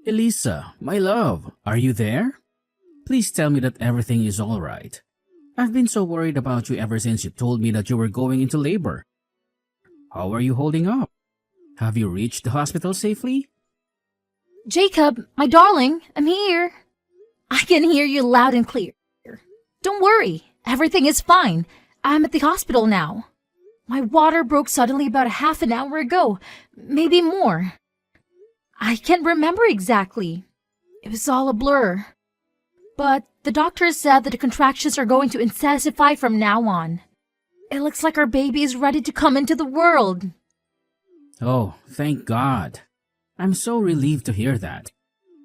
Elisa, my love, are you there? Please tell me that everything is all right. I've been so worried about you ever since you told me that you were going into labor. How are you holding up? Have you reached the hospital safely? Jacob, my darling, I'm here. I can hear you loud and clear. Don't worry, everything is fine. I'm at the hospital now. My water broke suddenly about a half an hour ago, maybe more. I can't remember exactly. It was all a blur. But the doctor said that the contractions are going to intensify from now on. It looks like our baby is ready to come into the world. Oh, thank God. I'm so relieved to hear that.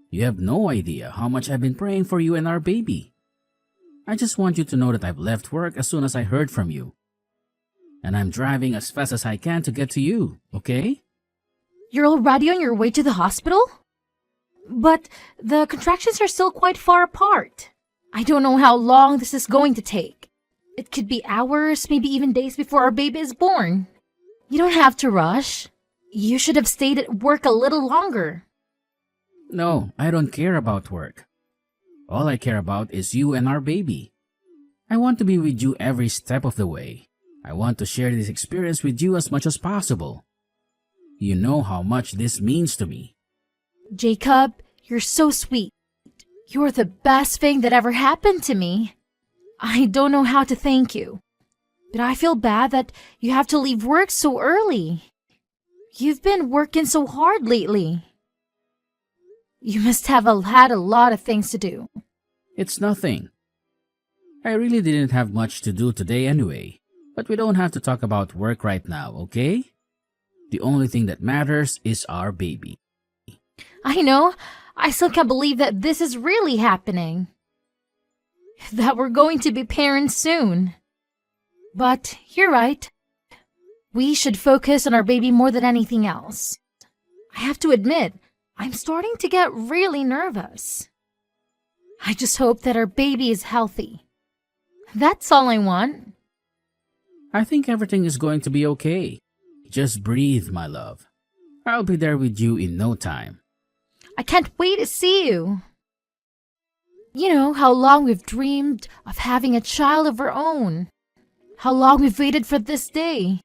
You have no idea how much I've been praying for you and our baby. I just want you to know that I've left work as soon as I heard from you. And I'm driving as fast as I can to get to you, okay? You're already on your way to the hospital? But the contractions are still quite far apart. I don't know how long this is going to take. It could be hours, maybe even days before our baby is born. You don't have to rush. You should have stayed at work a little longer. No, I don't care about work. All I care about is you and our baby. I want to be with you every step of the way. I want to share this experience with you as much as possible. You know how much this means to me. Jacob, you're so sweet. You're the best thing that ever happened to me. I don't know how to thank you, but I feel bad that you have to leave work so early. You've been working so hard lately. You must have had a lot of things to do. It's nothing. I really didn't have much to do today anyway, but we don't have to talk about work right now, okay? The only thing that matters is our baby. I know. I still can't believe that this is really happening. That we're going to be parents soon. But you're right. We should focus on our baby more than anything else. I have to admit, I'm starting to get really nervous. I just hope that our baby is healthy. That's all I want. I think everything is going to be okay. Just breathe, my love. I'll be there with you in no time. I can't wait to see you. You know how long we've dreamed of having a child of our own. How long we've waited for this day.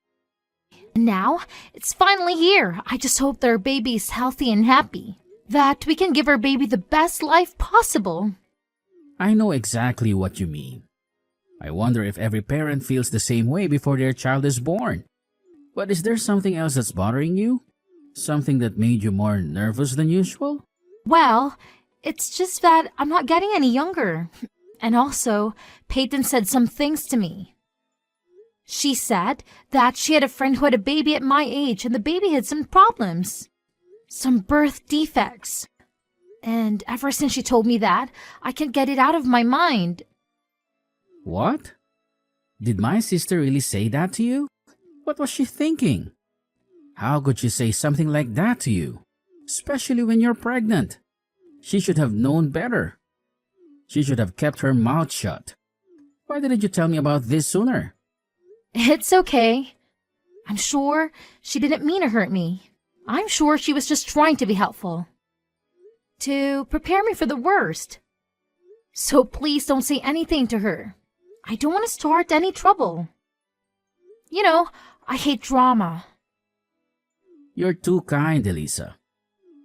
And now, it's finally here. I just hope that our baby is healthy and happy. That we can give our baby the best life possible. I know exactly what you mean. I wonder if every parent feels the same way before their child is born. But is there something else that's bothering you? Something that made you more nervous than usual? Well, it's just that I'm not getting any younger. And also, Peyton said some things to me. She said that she had a friend who had a baby at my age and the baby had some problems. Some birth defects. And ever since she told me that, I can't get it out of my mind. What? Did my sister really say that to you? What was she thinking? How could she say something like that to you? Especially when you're pregnant. She should have known better. She should have kept her mouth shut. Why didn't you tell me about this sooner? It's okay. I'm sure she didn't mean to hurt me. I'm sure she was just trying to be helpful. To prepare me for the worst. So please don't say anything to her. I don't want to start any trouble. You know, I hate drama. You're too kind, Elisa.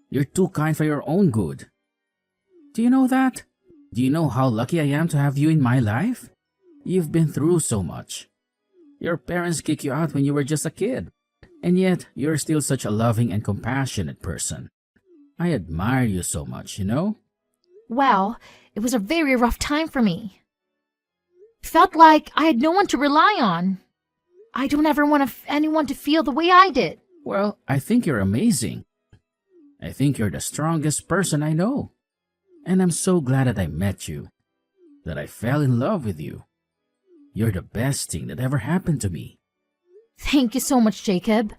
You're too kind for your own good. Do you know that? Do you know how lucky I am to have you in my life? You've been through so much. Your parents kicked you out when you were just a kid. And yet, you're still such a loving and compassionate person. I admire you so much, you know? Well, it was a very rough time for me. Felt like I had no one to rely on. I don't ever want anyone to feel the way I did. Well, I think you're amazing. I think you're the strongest person I know. And I'm so glad that I met you, that I fell in love with you. You're the best thing that ever happened to me. Thank you so much, Jacob.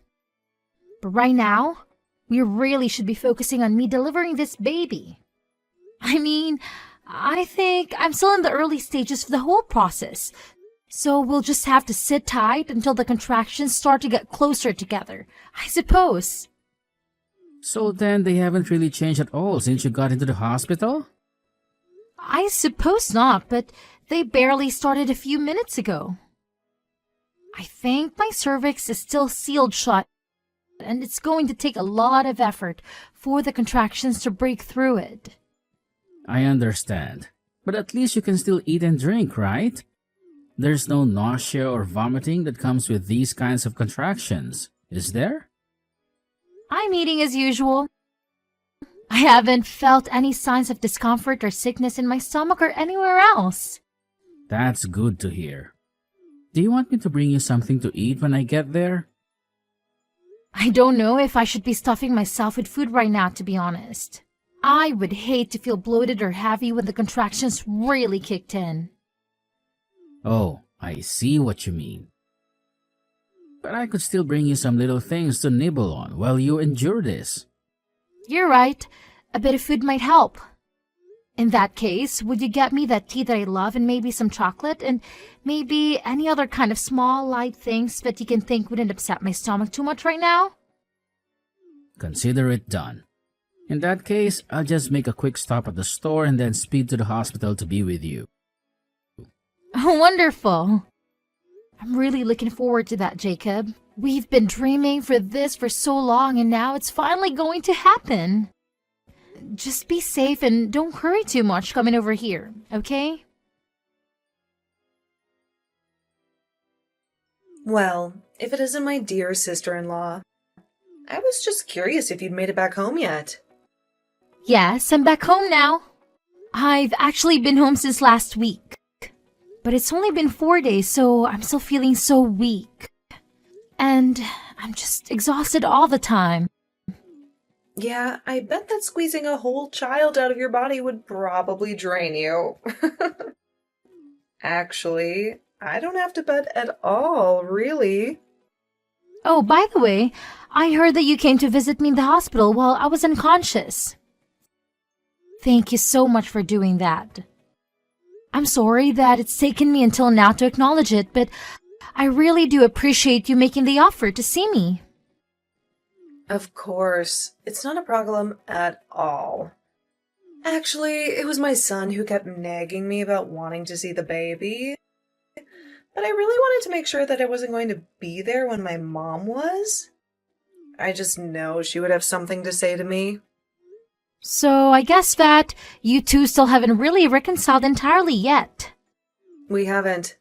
But right now, we really should be focusing on me delivering this baby. I mean, I think I'm still in the early stages of the whole process. So we'll just have to sit tight until the contractions start to get closer together, I suppose. So then they haven't really changed at all since you got into the hospital? I suppose not, but they barely started a few minutes ago. I think my cervix is still sealed shut, and it's going to take a lot of effort for the contractions to break through it. I understand. But at least you can still eat and drink, right? There's no nausea or vomiting that comes with these kinds of contractions, is there? I'm eating as usual. I haven't felt any signs of discomfort or sickness in my stomach or anywhere else. That's good to hear. Do you want me to bring you something to eat when I get there? I don't know if I should be stuffing myself with food right now, to be honest. I would hate to feel bloated or heavy when the contractions really kicked in. Oh, I see what you mean. But I could still bring you some little things to nibble on while you endure this. You're right. A bit of food might help. In that case, would you get me that tea that I love and maybe some chocolate and maybe any other kind of small, light things that you can think wouldn't upset my stomach too much right now? Consider it done. In that case, I'll just make a quick stop at the store and then speed to the hospital to be with you. Oh, wonderful. I'm really looking forward to that, Jacob. We've been dreaming for this for so long and now it's finally going to happen. Just be safe and don't hurry too much coming over here, okay? Well, if it isn't my dear sister-in-law. I was just curious if you'd made it back home yet. Yes, I'm back home now. I've actually been home since last week. But it's only been 4 days, so I'm still feeling so weak. And I'm just exhausted all the time. Yeah, I bet that squeezing a whole child out of your body would probably drain you. Actually, I don't have to bet at all, really. Oh, by the way, I heard that you came to visit me in the hospital while I was unconscious. Thank you so much for doing that. I'm sorry that it's taken me until now to acknowledge it, but I really do appreciate you making the offer to see me. Of course, it's not a problem at all. Actually, it was my son who kept nagging me about wanting to see the baby. But I really wanted to make sure that I wasn't going to be there when my mom was. I just know she would have something to say to me. So I guess that you two still haven't really reconciled entirely yet. We haven't.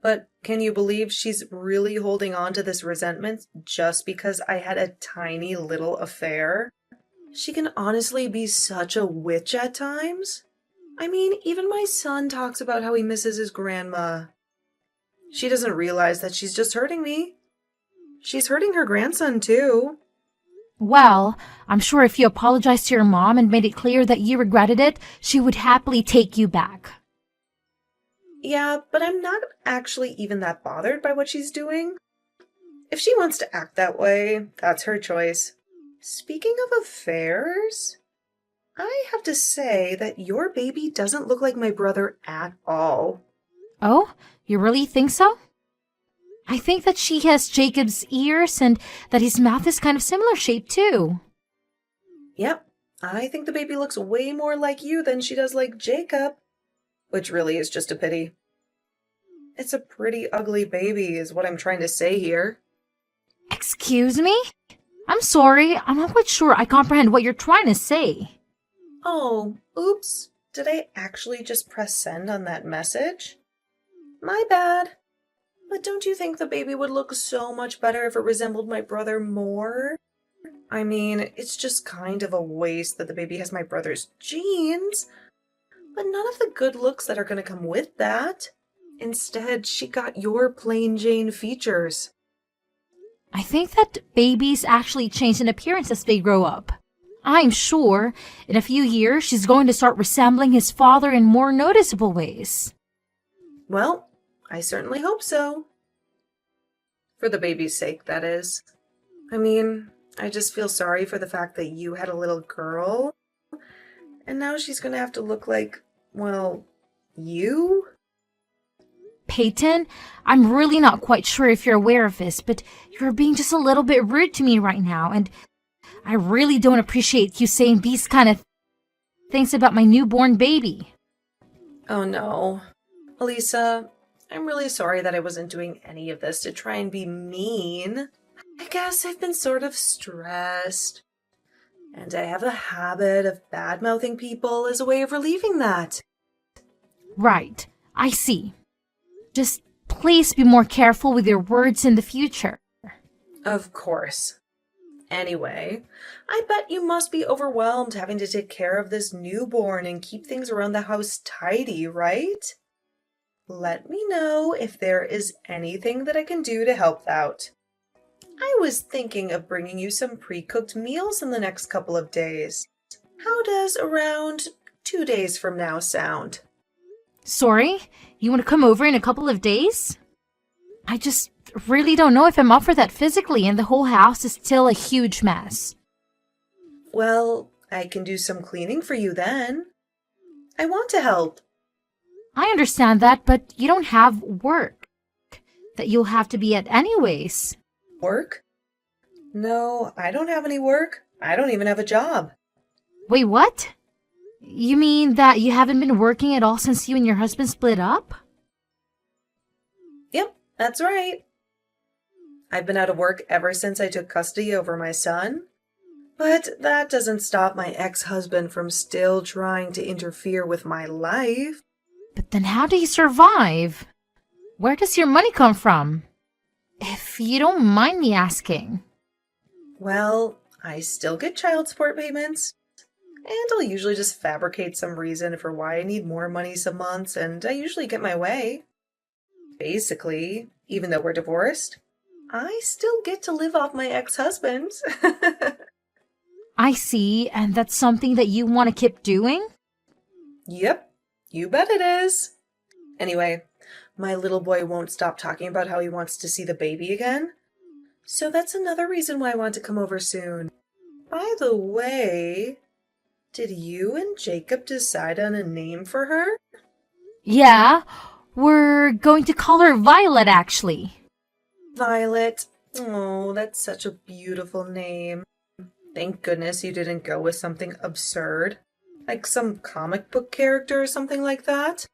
But can you believe she's really holding on to this resentment just because I had a tiny little affair? She can honestly be such a witch at times. I mean, even my son talks about how he misses his grandma. She doesn't realize that she's just hurting me. She's hurting her grandson, too. Well, I'm sure if you apologized to your mom and made it clear that you regretted it, she would happily take you back. Yeah, but I'm not actually even that bothered by what she's doing. If she wants to act that way, that's her choice. Speaking of affairs, I have to say that your baby doesn't look like my brother at all. Oh, you really think so? I think that she has Jacob's ears and that his mouth is kind of similar shape too. Yep, I think the baby looks way more like you than she does like Jacob, which really is just a pity. It's a pretty ugly baby is what I'm trying to say here. Excuse me? I'm sorry, I'm not quite sure I comprehend what you're trying to say. Oh, oops. Did I actually just press send on that message? My bad. But don't you think the baby would look so much better if it resembled my brother more? I mean, it's just kind of a waste that the baby has my brother's genes, but none of the good looks that are going to come with that. Instead, she got your plain Jane features. I think that babies actually change in appearance as they grow up. I'm sure in a few years she's going to start resembling his father in more noticeable ways. Well, I certainly hope so. For the baby's sake, that is. I mean, I just feel sorry for the fact that you had a little girl, and now she's going to have to look like, well, you? Peyton, I'm really not quite sure if you're aware of this, but you're being just a little bit rude to me right now, and I really don't appreciate you saying these kind of things about my newborn baby. Oh no. Elisa, I'm really sorry that I wasn't doing any of this to try and be mean. I guess I've been sort of stressed. And I have a habit of bad-mouthing people as a way of relieving that. Right, I see. Just please be more careful with your words in the future. Of course. Anyway, I bet you must be overwhelmed having to take care of this newborn and keep things around the house tidy, right? Let me know if there is anything that I can do to help out. I was thinking of bringing you some pre-cooked meals in the next couple of days. How does around 2 days from now sound? Sorry, you want to come over in a couple of days? I just really don't know if I'm up for that physically, and the whole house is still a huge mess. Well, I can do some cleaning for you then. I want to help. I understand that, but you don't have work that you'll have to be at anyways. Work? No, I don't have any work. I don't even have a job. Wait, what? You mean that you haven't been working at all since you and your husband split up? Yep, that's right. I've been out of work ever since I took custody over my son. But that doesn't stop my ex-husband from still trying to interfere with my life. But then how do you survive? Where does your money come from? If you don't mind me asking. Well, I still get child support payments. And I'll usually just fabricate some reason for why I need more money some months, and I usually get my way. Basically, even though we're divorced, I still get to live off my ex-husband. I see, and that's something that you want to keep doing? Yep, you bet it is. Anyway, my little boy won't stop talking about how he wants to see the baby again. So that's another reason why I want to come over soon. By the way, did you and Jacob decide on a name for her? Yeah, we're going to call her Violet, actually. Violet. Oh, that's such a beautiful name. Thank goodness you didn't go with something absurd, like some comic book character or something like that.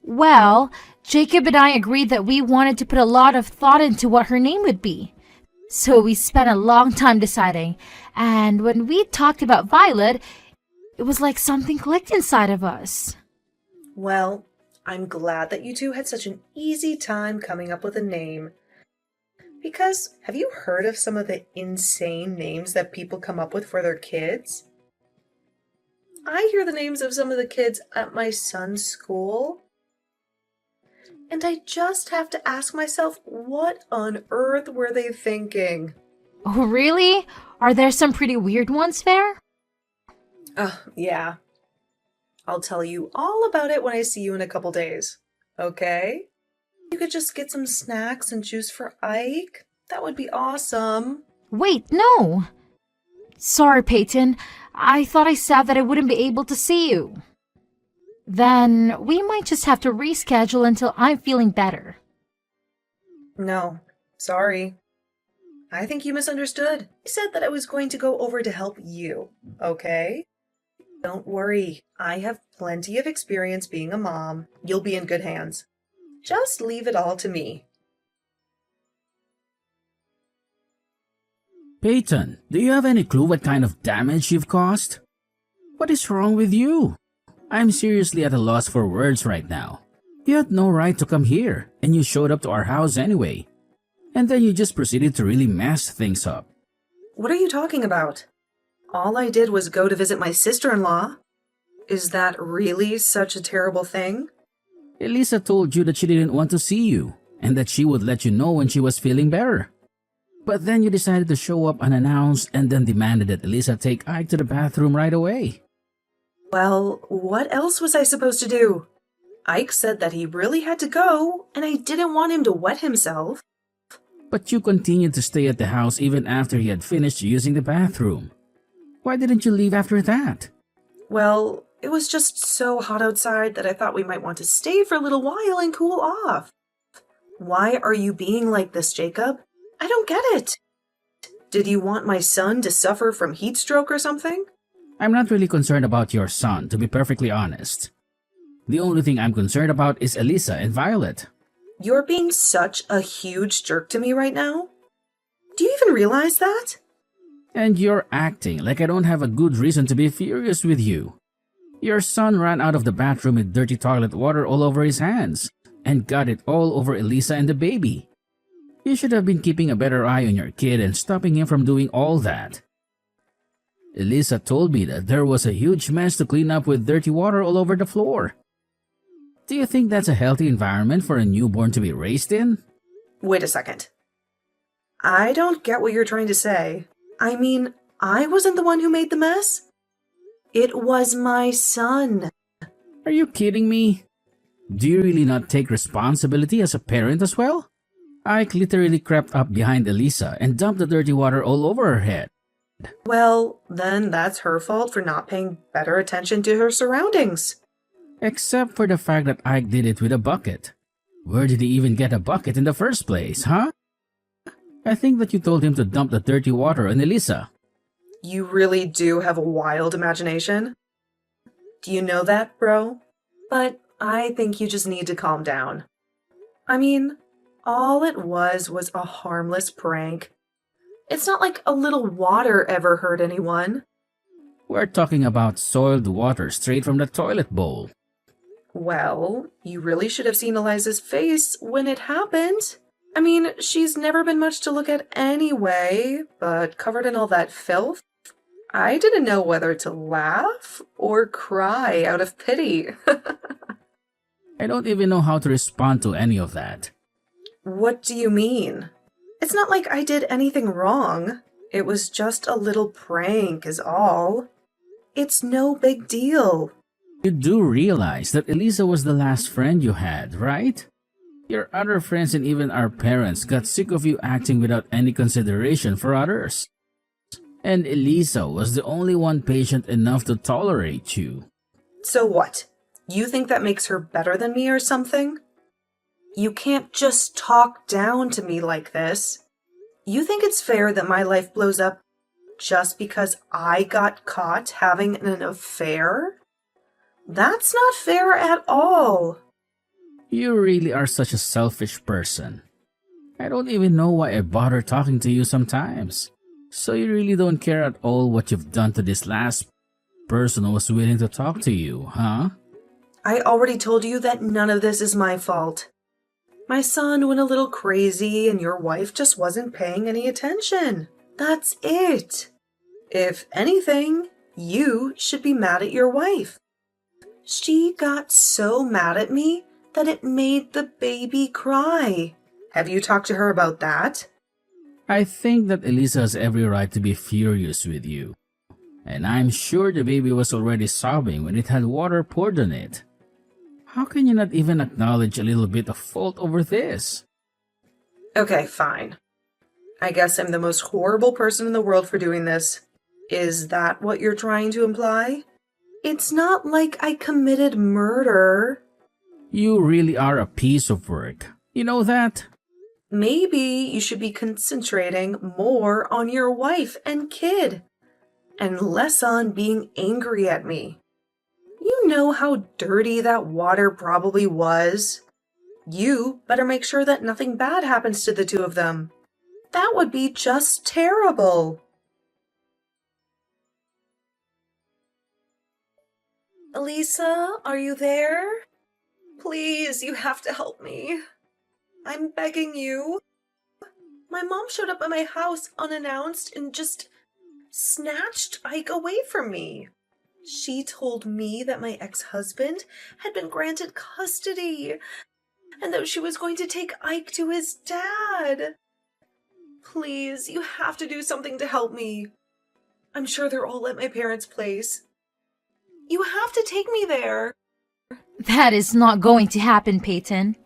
Well, Jacob and I agreed that we wanted to put a lot of thought into what her name would be. So we spent a long time deciding, and when we talked about Violet, it was like something clicked inside of us. Well, I'm glad that you two had such an easy time coming up with a name. Because have you heard of some of the insane names that people come up with for their kids? I hear the names of some of the kids at my son's school, and I just have to ask myself, what on earth were they thinking? Oh, really? Are there some pretty weird ones there? Yeah. I'll tell you all about it when I see you in a couple days. Okay? You could just get some snacks and juice for Ike. That would be awesome. Wait, no. Sorry, Peyton. I thought I said that I wouldn't be able to see you. Then we might just have to reschedule until I'm feeling better. No, sorry. I think you misunderstood. I said that I was going to go over to help you, okay? Don't worry. I have plenty of experience being a mom. You'll be in good hands. Just leave it all to me. Peyton, do you have any clue what kind of damage you've caused? What is wrong with you? I'm seriously at a loss for words right now. You had no right to come here, and you showed up to our house anyway. And then you just proceeded to really mess things up. What are you talking about? All I did was go to visit my sister-in-law. Is that really such a terrible thing? Elisa told you that she didn't want to see you, and that she would let you know when she was feeling better. But then you decided to show up unannounced and then demanded that Elisa take Ike to the bathroom right away. Well, what else was I supposed to do? Ike said that he really had to go, and I didn't want him to wet himself. But you continued to stay at the house even after he had finished using the bathroom. Why didn't you leave after that? Well, it was just so hot outside that I thought we might want to stay for a little while and cool off. Why are you being like this, Jacob? I don't get it. Did you want my son to suffer from heat stroke or something? I'm not really concerned about your son, to be perfectly honest. The only thing I'm concerned about is Elisa and Violet. You're being such a huge jerk to me right now. Do you even realize that? And you're acting like I don't have a good reason to be furious with you. Your son ran out of the bathroom with dirty toilet water all over his hands and got it all over Elisa and the baby. You should have been keeping a better eye on your kid and stopping him from doing all that. Elisa told me that there was a huge mess to clean up with dirty water all over the floor. Do you think that's a healthy environment for a newborn to be raised in? Wait a second. I don't get what you're trying to say. I mean, I wasn't the one who made the mess. It was my son. Are you kidding me? Do you really not take responsibility as a parent as well? Ike literally crept up behind Elisa and dumped the dirty water all over her head. Well, then that's her fault for not paying better attention to her surroundings. Except for the fact that Ike did it with a bucket. Where did he even get a bucket in the first place, huh? I think that you told him to dump the dirty water on Elisa. You really do have a wild imagination. Do you know that, bro? But I think you just need to calm down. I mean, all it was a harmless prank. It's not like a little water ever hurt anyone. We're talking about soiled water straight from the toilet bowl. Well, you really should have seen Eliza's face when it happened. I mean, she's never been much to look at anyway, but covered in all that filth, I didn't know whether to laugh or cry out of pity. I don't even know how to respond to any of that. What do you mean? It's not like I did anything wrong. It was just a little prank is all. It's no big deal. You do realize that Elisa was the last friend you had, right? Your other friends and even our parents got sick of you acting without any consideration for others. And Elisa was the only one patient enough to tolerate you. So what? You think that makes her better than me or something? You can't just talk down to me like this. You think it's fair that my life blows up just because I got caught having an affair? That's not fair at all. You really are such a selfish person. I don't even know why I bother talking to you sometimes. So you really don't care at all what you've done to this last person who was willing to talk to you, huh? I already told you that none of this is my fault. My son went a little crazy and your wife just wasn't paying any attention. That's it. If anything, you should be mad at your wife. She got so mad at me that it made the baby cry. Have you talked to her about that? I think that Elisa has every right to be furious with you. And I'm sure the baby was already sobbing when it had water poured on it. How can you not even acknowledge a little bit of fault over this? Okay, fine. I guess I'm the most horrible person in the world for doing this. Is that what you're trying to imply? It's not like I committed murder. You really are a piece of work. You know that? Maybe you should be concentrating more on your wife and kid, and less on being angry at me. You know how dirty that water probably was. You better make sure that nothing bad happens to the two of them. That would be just terrible. Elisa, are you there? Please, you have to help me. I'm begging you. My mom showed up at my house unannounced and just snatched Ike away from me. She told me that my ex-husband had been granted custody and that she was going to take Ike to his dad. Please, you have to do something to help me. I'm sure they're all at my parents' place. You have to take me there. That is not going to happen, Peyton.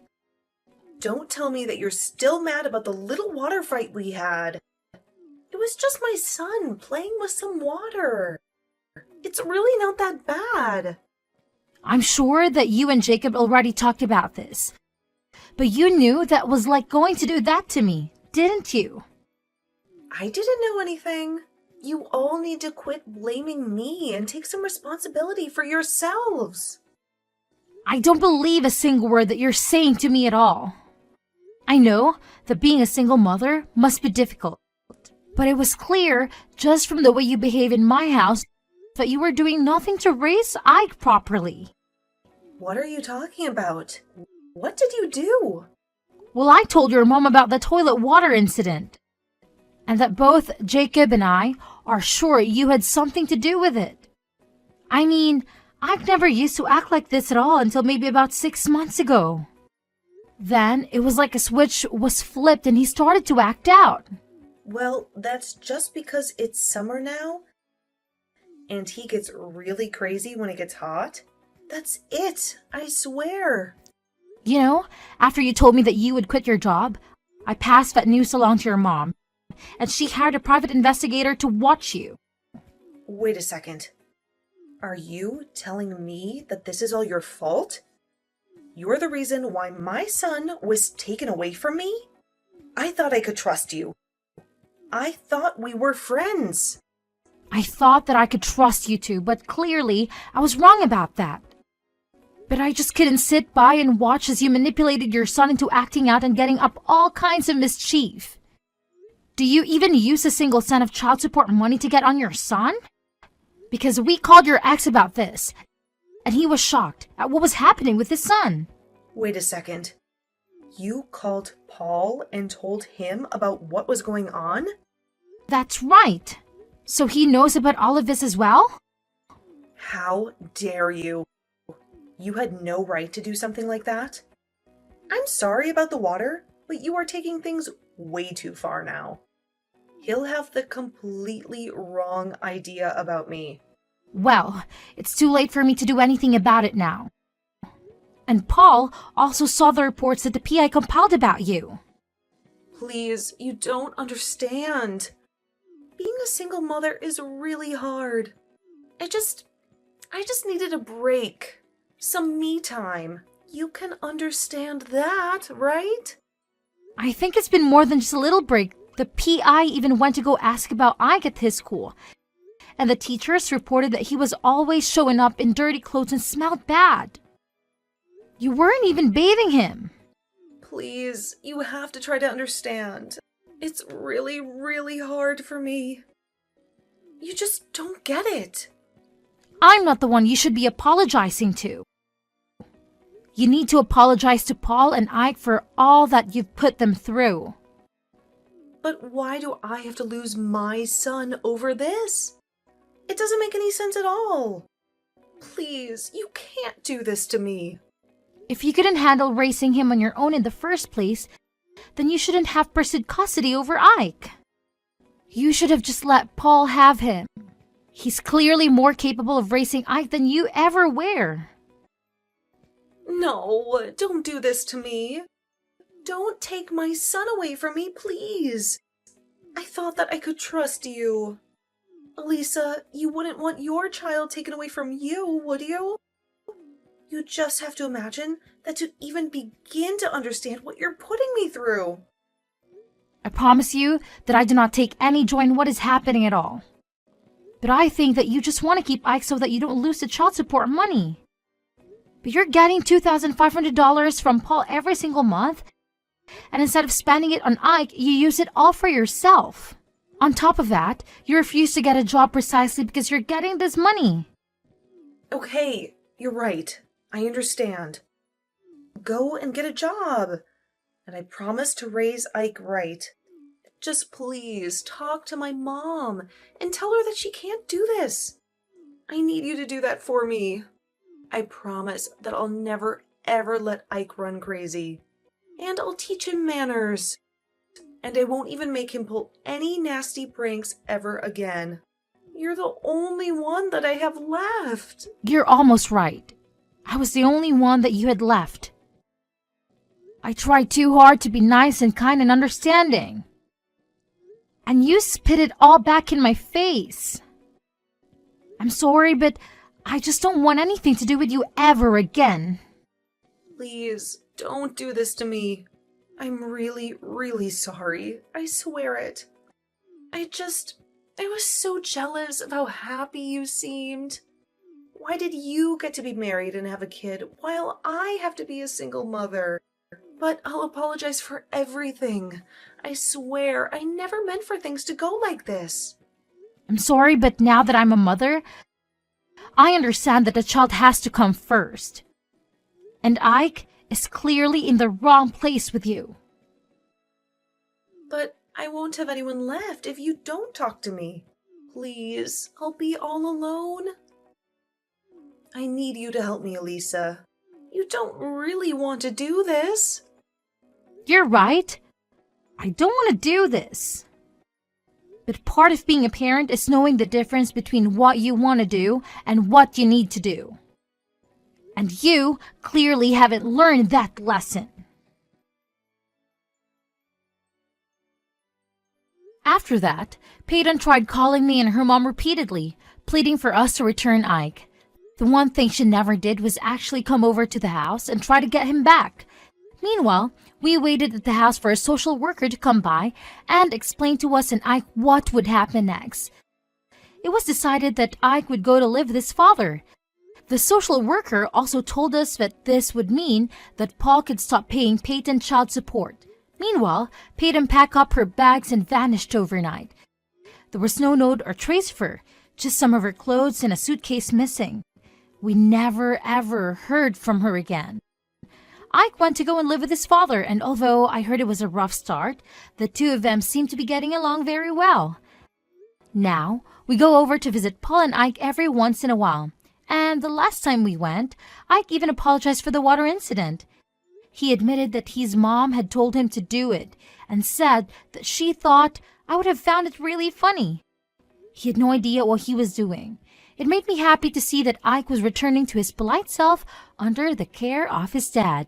Don't tell me that you're still mad about the little water fight we had. It was just my son playing with some water. It's really not that bad. I'm sure that you and Jacob already talked about this. But you knew that was like going to do that to me, didn't you? I didn't know anything. You all need to quit blaming me and take some responsibility for yourselves. I don't believe a single word that you're saying to me at all. I know that being a single mother must be difficult, but it was clear just from the way you behave in my house that you were doing nothing to raise Ike properly. What are you talking about? What did you do? Well, I told your mom about the toilet water incident, and that both Jacob and I are sure you had something to do with it. I mean, Ike never used to act like this at all until maybe about 6 months ago. Then it was like a switch was flipped and he started to act out. Well, that's just because it's summer now, and he gets really crazy when it gets hot. That's it, I swear. You know, after you told me that you would quit your job, I passed that news along to your mom, and she hired a private investigator to watch you. Wait a second. Are you telling me that this is all your fault? You're the reason why my son was taken away from me? I thought I could trust you. I thought we were friends. I thought that I could trust you too, but clearly I was wrong about that. But I just couldn't sit by and watch as you manipulated your son into acting out and getting up all kinds of mischief. Do you even use a single cent of child support money to get on your son? Because we called your ex about this, and he was shocked at what was happening with his son. Wait a second. You called Paul and told him about what was going on? That's right. So he knows about all of this as well? How dare you? You had no right to do something like that. I'm sorry about the water, but you are taking things way too far now. He'll have the completely wrong idea about me. Well, it's too late for me to do anything about it now. And Paul also saw the reports that the PI compiled about you. Please, you don't understand. Being a single mother is really hard. I just needed a break. Some me time. You can understand that, right? I think it's been more than just a little break. The PI even went to go ask about Ike at his school. And the teachers reported that he was always showing up in dirty clothes and smelled bad. You weren't even bathing him. Please, you have to try to understand. It's really, really hard for me. You just don't get it. I'm not the one you should be apologizing to. You need to apologize to Paul and Ike for all that you've put them through. But why do I have to lose my son over this? It doesn't make any sense at all. Please, you can't do this to me. If you couldn't handle raising him on your own in the first place, then you shouldn't have pursued custody over Ike. You should have just let Paul have him. He's clearly more capable of raising Ike than you ever were. No, don't do this to me. Don't take my son away from me, please. I thought that I could trust you. Elisa, you wouldn't want your child taken away from you, would you? You just have to imagine that to even begin to understand what you're putting me through. I promise you that I do not take any joy in what is happening at all. But I think that you just want to keep Ike so that you don't lose the child support money. But you're getting $2,500 from Paul every single month, and instead of spending it on Ike, you use it all for yourself. On top of that, you refuse to get a job precisely because you're getting this money. Okay, you're right. I understand. Go and get a job. And I promise to raise Ike right. Just please talk to my mom and tell her that she can't do this. I need you to do that for me. I promise that I'll never ever let Ike run crazy. And I'll teach him manners. And I won't even make him pull any nasty pranks ever again. You're the only one that I have left. You're almost right. I was the only one that you had left. I tried too hard to be nice and kind and understanding. And you spit it all back in my face. I'm sorry, but I just don't want anything to do with you ever again. Please, don't do this to me. I'm really, really sorry. I swear it. I was so jealous of how happy you seemed. Why did you get to be married and have a kid while I have to be a single mother? But I'll apologize for everything. I swear, I never meant for things to go like this. I'm sorry, but now that I'm a mother, I understand that the child has to come first. And Ike is clearly in the wrong place with you. But I won't have anyone left if you don't talk to me. Please, I'll be all alone. I need you to help me, Elisa. You don't really want to do this. You're right. I don't want to do this. But part of being a parent is knowing the difference between what you want to do and what you need to do. And you clearly haven't learned that lesson. After that, Peyton tried calling me and her mom repeatedly, pleading for us to return Ike. The one thing she never did was actually come over to the house and try to get him back. Meanwhile, we waited at the house for a social worker to come by and explain to us and Ike what would happen next. It was decided that Ike would go to live with his father. The social worker also told us that this would mean that Paul could stop paying Peyton child support. Meanwhile, Peyton packed up her bags and vanished overnight. There was no note or trace of her, just some of her clothes and a suitcase missing. We never ever heard from her again. Ike went to go and live with his father, and although I heard it was a rough start, the two of them seemed to be getting along very well. Now, we go over to visit Paul and Ike every once in a while, and the last time we went, Ike even apologized for the water incident. He admitted that his mom had told him to do it, and said that she thought I would have found it really funny. He had no idea what he was doing. It made me happy to see that Ike was returning to his polite self under the care of his dad.